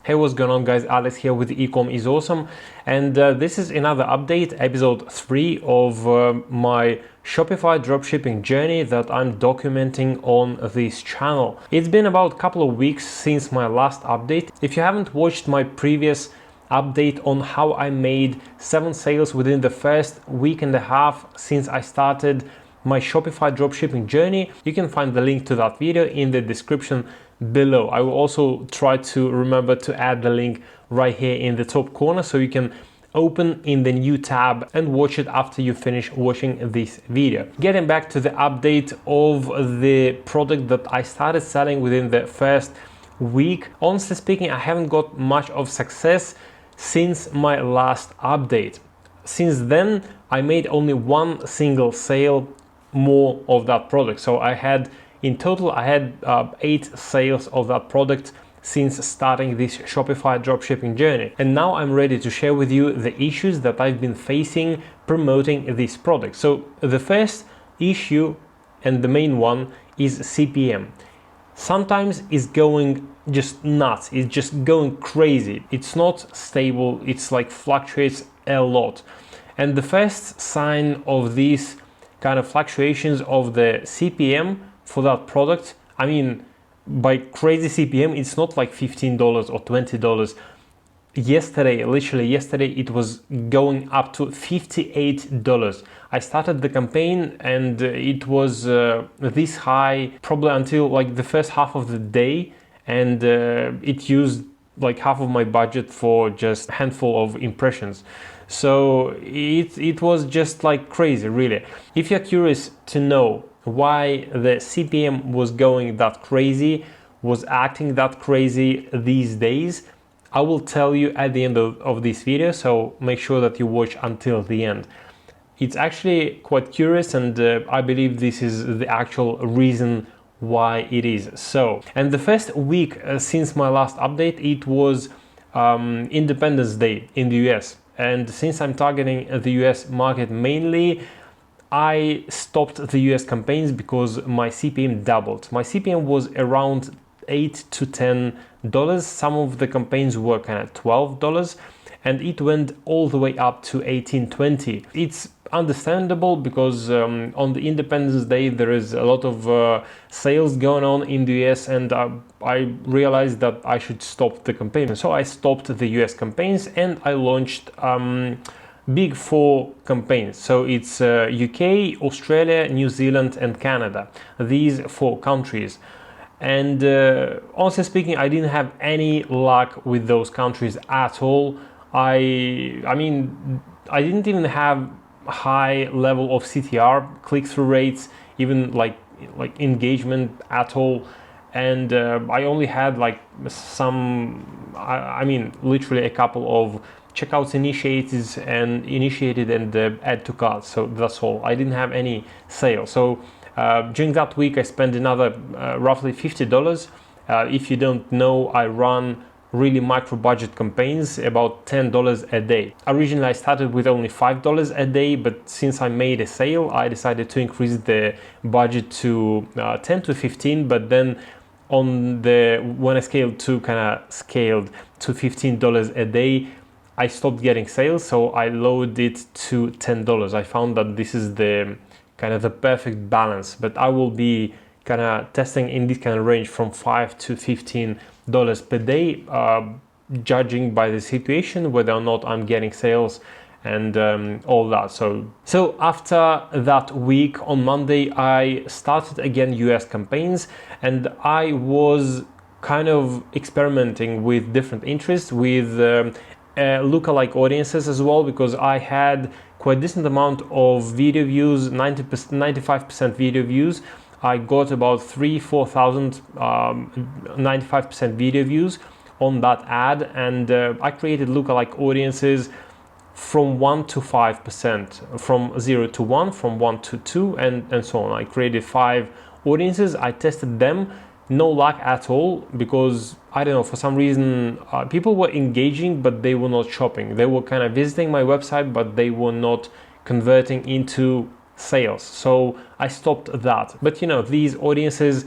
Hey, what's going on, guys? Alex here with eCom is awesome, and this is another update, episode 3 of my Shopify dropshipping journey that I'm documenting on this channel. It's been about a couple of weeks since my last update. If you haven't watched my previous update on how I made 7 sales within the first week and a half since I started my Shopify dropshipping journey, you can find the link to that video in the description below. I will also try to remember to add the link right here in the top corner so you can open in the new tab and watch it after you finish watching this video. Getting back to the update of the product that I started selling within the first week, honestly speaking, I haven't got much of success since my last update. Since then, I made only one single sale more of that product. So in total, I had 8 sales of that product since starting this Shopify dropshipping journey. And now I'm ready to share with you the issues that I've been facing promoting this product. So the first issue and the main one is CPM. Sometimes it's going just nuts, it's just going crazy. It's not stable, it's like fluctuates a lot. And the first sign of these kind of fluctuations of the CPM for that product, I mean, by crazy CPM, it's not like $15 or $20. Literally yesterday, it was going up to $58. I started the campaign and it was this high probably until like the first half of the day, and it used like half of my budget for just a handful of impressions. So it was just like crazy, really. If you're curious to know why the CPM was going that crazy, was acting that crazy these days, I will tell you at the end of this video, so make sure that you watch until the end. It's actually quite curious, and I believe this is the actual reason why it is so. And the first week since my last update, it was Independence Day in the US. And since I'm targeting the US market mainly, I stopped the US campaigns because my CPM doubled. My CPM was around $8 to $10. Some of the campaigns were kind of $12, and it went all the way up to $18-20. It's understandable because on the Independence Day there is a lot of sales going on in the US, and I realized that I should stop the campaign. So I stopped the US campaigns and I launched big 4 campaigns. So it's UK, Australia, New Zealand and Canada. These 4 countries. And honestly speaking, I didn't have any luck with those countries at all. I mean, I didn't even have high level of CTR, click-through rates, even like engagement at all. And I only had like literally a couple of checkouts initiated and add to cart. So that's all. I didn't have any sales. So during that week, I spent another roughly $50. If you don't know, I run really micro budget campaigns, about $10 a day. Originally I started with only $5 a day, but since I made a sale, I decided to increase the budget to 10 to 15. But then when I scaled to $15 a day, I stopped getting sales, so I lowered it to $10. I found that this is the kind of the perfect balance, but I will be kind of testing in this kind of range from $5 to $15 per day, judging by the situation whether or not I'm getting sales and all that. So after that week on Monday, I started again US campaigns, and I was kind of experimenting with different interests with lookalike audiences as well, because I had quite a decent amount of video views, 95% video views. I got about 3,000-4,000 95% video views on that ad, and I created lookalike audiences from 1 to 5%, from 0 to 1, from 1 to 2, and so on. I created 5 audiences. I tested them. No luck at all, because I don't know, for some reason people were engaging but they were not shopping. They were kind of visiting my website but they were not converting into sales. So I stopped that. But you know, these audiences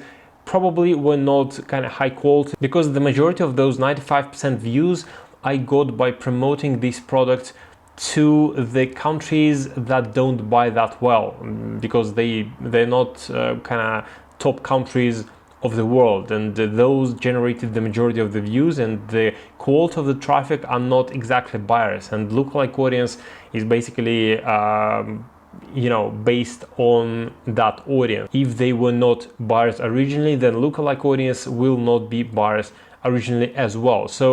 probably were not kind of high quality, because the majority of those 95% views I got by promoting this product to the countries that don't buy that well, because they're not kind of top countries of the world, and those generated the majority of the views, and the quality of the traffic are not exactly buyers. And lookalike audience is basically based on that audience. If they were not buyers originally, then lookalike audience will not be buyers originally as well. So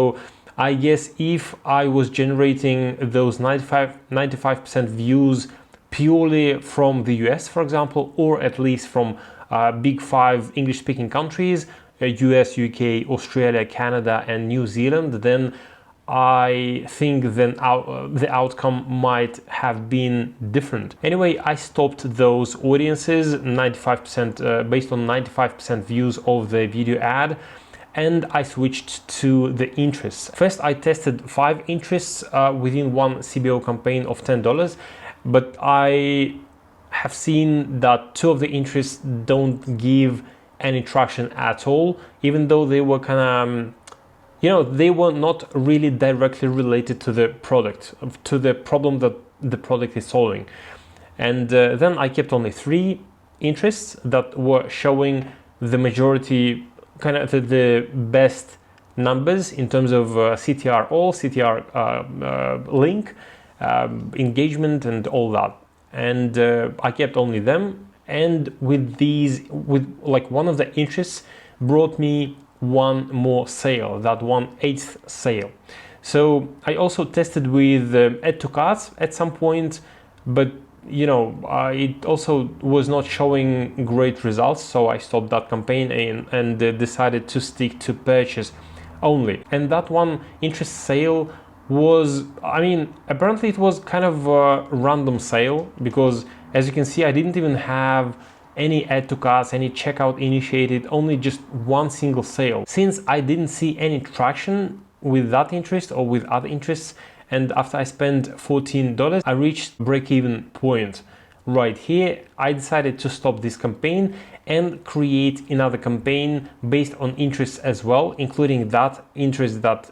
I guess if I was generating those 95% views purely from the US, for example, or at least from big 5 English-speaking countries, US, UK, Australia, Canada, and New Zealand, then I think then the outcome might have been different. Anyway, I stopped those audiences 95% based on 95% views of the video ad, and I switched to the interests. First, I tested 5 interests within one CBO campaign of $10, but I have seen that 2 of the interests don't give any traction at all, even though they were kind of, they were not really directly related to the product, to the problem that the product is solving. And then I kept only 3 interests that were showing the majority, kind of the best numbers in terms of CTR all, CTR link, engagement, and all that. And I kept only them, and with like one of the interests brought me 1 more sale, that 1/8 sale. So I also tested with add to carts at some point, but it also was not showing great results, so I stopped that campaign and decided to stick to purchase only. And that 1 interest sale was, apparently it was kind of a random sale, because as you can see, I didn't even have any add to carts, any checkout initiated, only just 1 single sale. Since I didn't see any traction with that interest or with other interests, and after I spent $14, I reached break-even point. Right here, I decided to stop this campaign and create another campaign based on interests as well, including that interest that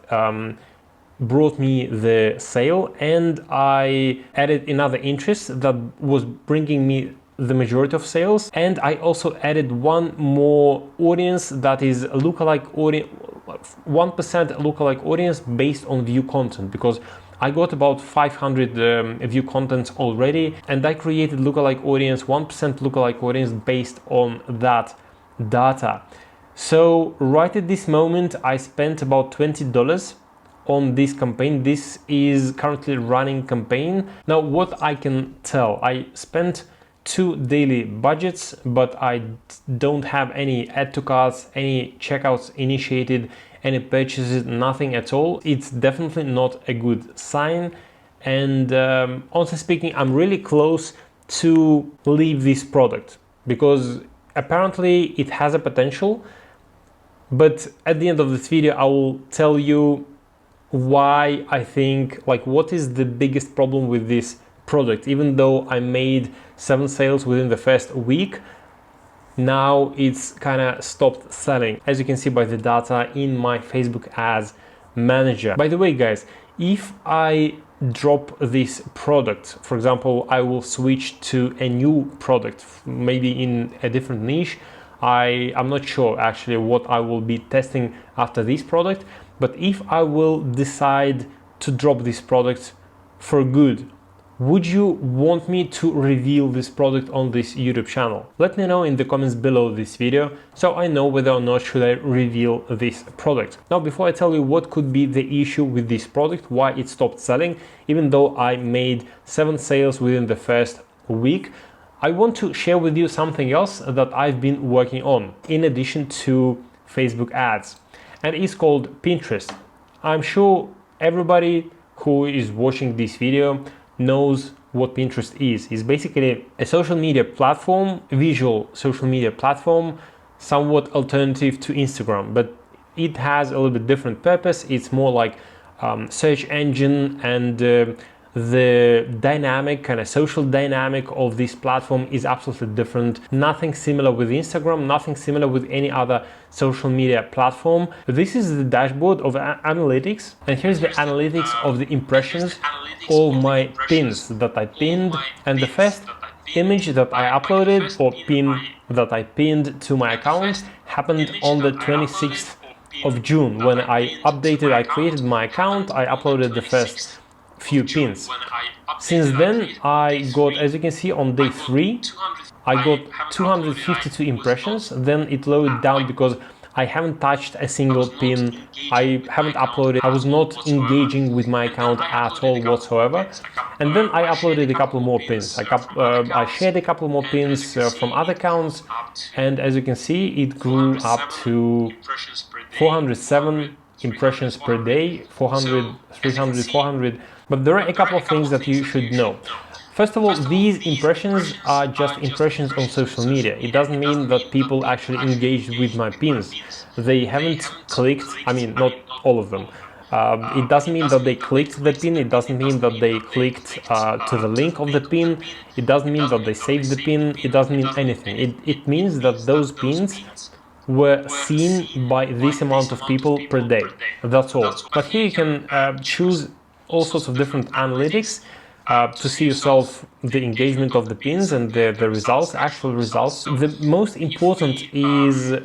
brought me the sale, and I added another interest that was bringing me the majority of sales, and I also added 1 more audience that is lookalike audience, 1% lookalike audience based on view content, because I got about 500 view contents already, and I created lookalike audience, 1% lookalike audience based on that data. So right at this moment, I spent about $20 on this campaign. This is currently running campaign. Now, what I can tell, I spent 2 daily budgets, but I don't have any add to carts, any checkouts initiated, any purchases, nothing at all. It's definitely not a good sign. And honestly speaking, I'm really close to leave this product, because apparently it has a potential. But at the end of this video, I will tell you why I think, like, what is the biggest problem with this product. Even though I made 7 sales within the first week, now it's kind of stopped selling, as you can see by the data in my Facebook ads manager. By the way, guys, if I drop this product, for example, I will switch to a new product, maybe in a different niche. I'm not sure actually what I will be testing after this product, but if I will decide to drop this product for good, would you want me to reveal this product on this YouTube channel? Let me know in the comments below this video, so I know whether or not should I reveal this product. Now, before I tell you what could be the issue with this product, why it stopped selling, even though I made 7 sales within the first week, I want to share with you something else that I've been working on in addition to Facebook ads, and it's called Pinterest. I'm sure everybody who is watching this video knows what Pinterest is. It's basically a social media platform, a visual social media platform, somewhat alternative to Instagram, but it has a little bit different purpose. It's more like search engine, and the dynamic, kind of social dynamic of this platform is absolutely different. Nothing similar with Instagram, nothing similar with any other social media platform. This is the dashboard of analytics, and here's the analytics of the impressions of my pins that I pinned, and the first image that I uploaded or pin that I pinned to my account happened on the 26th of June. When I created my account, I uploaded the first few pins. Since then, I got, as you can see, on day 3, I got 252 impressions. Then it lowered down because I haven't touched a single pin. I haven't uploaded. I was not engaging with my account at all whatsoever. And then I uploaded a couple more pins. I shared a couple more pins from other accounts, and as you can see, it grew up to 407 impressions per day, 400, 300, 400. But there are a couple of things that you should know. First of all, these impressions are just impressions on social media. It doesn't mean that people actually engaged with my pins. They haven't clicked, I mean, not all of them. It doesn't mean that they clicked the pin. It doesn't mean that they clicked to the link of the pin. It doesn't mean that they saved the pin. It doesn't mean anything. It means that those pins were seen by this amount of people per day. That's all. But here you can choose all sorts of different analytics to see yourself the engagement of the pins and the results, actual results. The most important is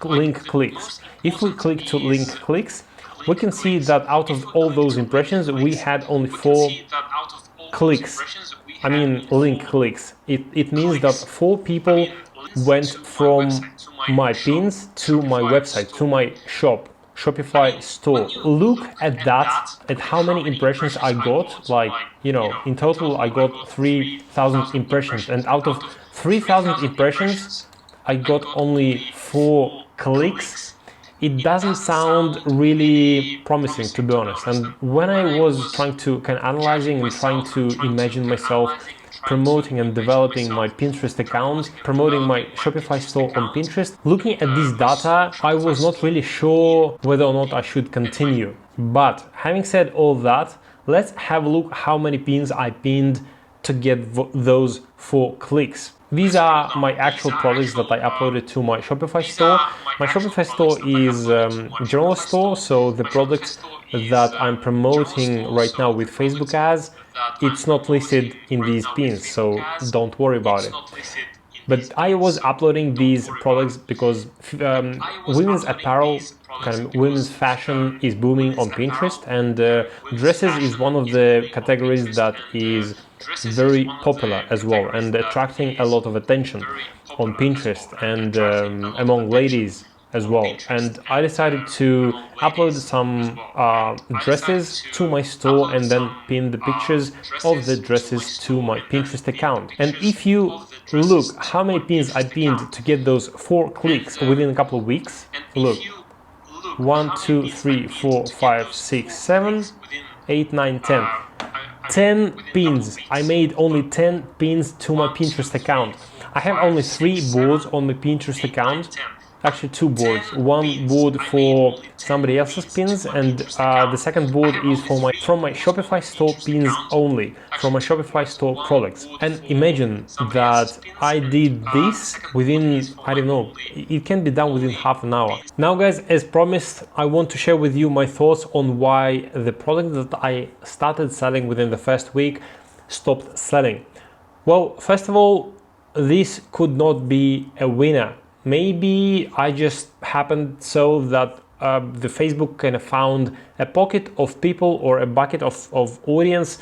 link clicks. If we click to link clicks, we can see that out of all those impressions, we had only 4 clicks. I mean, link clicks. It means that 4 people went from my pins to my website, to my Shopify store. Look at that, at how many impressions I got. Like, you know, in total I got 3,000 impressions, and out of 3,000 impressions I got only 4 clicks. It doesn't sound really promising, to be honest. And when I was trying to kind of analyzing and trying to imagine myself promoting and developing my Pinterest account, promoting my Shopify store on Pinterest, looking at this data, I was not really sure whether or not I should continue. But having said all that, let's have a look how many pins I pinned to get those 4 clicks. These are my actual products that I uploaded to my Shopify store. My Shopify store is a general store, so the products that I'm promoting right now with Facebook ads, it's not listed in these pins, so don't worry about it. But I was uploading these products because women's apparel, kind of women's fashion is booming on Pinterest, and dresses is one of the categories that is very popular as well and attracting a lot of attention on Pinterest and among ladies as well. And I decided to upload some dresses to my store and then pin the pictures of the dresses to my Pinterest account. And if you look how many pins I pinned to get those 4 clicks within a couple of weeks, look, 1, 2, 3, 4, 5, 6, 7, 8, 9, 10. 10 pins. I made only 10 pins to my Pinterest account. I have only 3 boards on my Pinterest account. Actually 2 boards. One board for somebody else's pins, and the second board is from my Shopify store pins only, from my Shopify store products. And imagine that I did this within, I don't know, it can be done within half an hour. Now guys, as promised, I want to share with you my thoughts on why the product that I started selling within the first week stopped selling. Well, first of all, this could not be a winner. Maybe I just happened so that the Facebook kind of found a pocket of people or a bucket of audience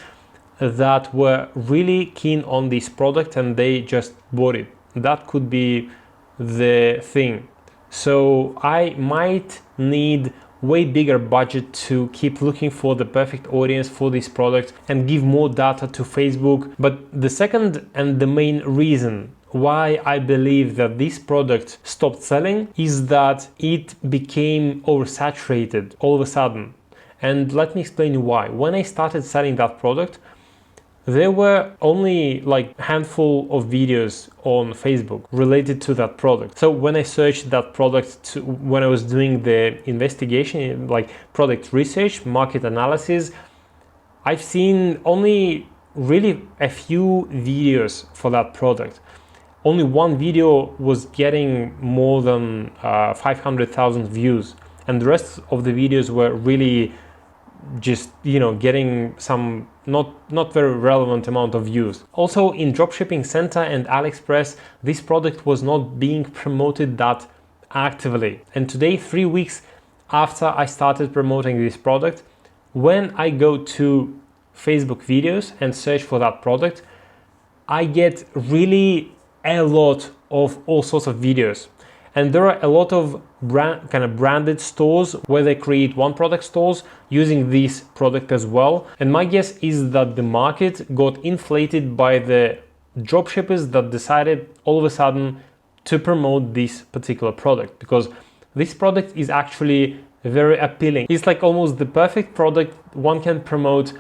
that were really keen on this product and they just bought it. That could be the thing. So I might need way bigger budget to keep looking for the perfect audience for this product and give more data to Facebook. But the second and the main reason why I believe that this product stopped selling is that it became oversaturated all of a sudden. And let me explain you why. When I started selling that product, there were only like a handful of videos on Facebook related to that product. So when I searched that product, when I was doing the investigation, like product research, market analysis, I've seen only really a few videos for that product. Only one video was getting more than 500,000 views, and the rest of the videos were really just, getting some not very relevant amount of views. Also, in Dropshipping Center and AliExpress, this product was not being promoted that actively. And today, 3 weeks after I started promoting this product, when I go to Facebook videos and search for that product, I get really a lot of all sorts of videos. And there are a lot of branded stores where they create one product stores using this product as well. And my guess is that the market got inflated by the dropshippers that decided all of a sudden to promote this particular product, because this product is actually very appealing. It's like almost the perfect product one can promote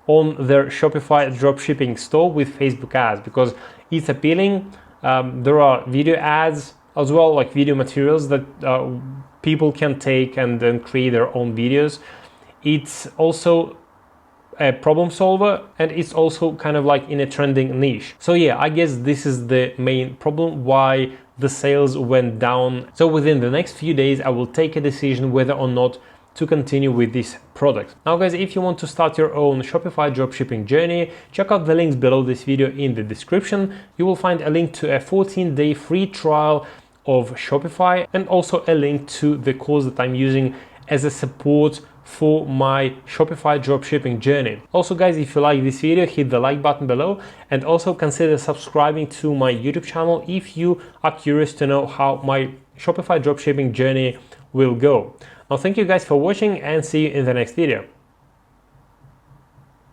on their Shopify dropshipping store with Facebook ads, because it's appealing. There are video ads as well, like video materials that people can take and then create their own videos. It's also a problem solver, and it's also kind of like in a trending niche. So yeah, I guess this is the main problem why the sales went down. So within the next few days, I will take a decision whether or not to continue with this product. Now guys, if you want to start your own Shopify dropshipping journey, check out the links below this video in the description. You will find a link to a 14-day free trial of Shopify, and also a link to the course that I'm using as a support for my Shopify dropshipping journey. Also guys, if you like this video, hit the like button below, and also consider subscribing to my YouTube channel if you are curious to know how my Shopify dropshipping journey will go. Now thank you guys for watching, and see you in the next video.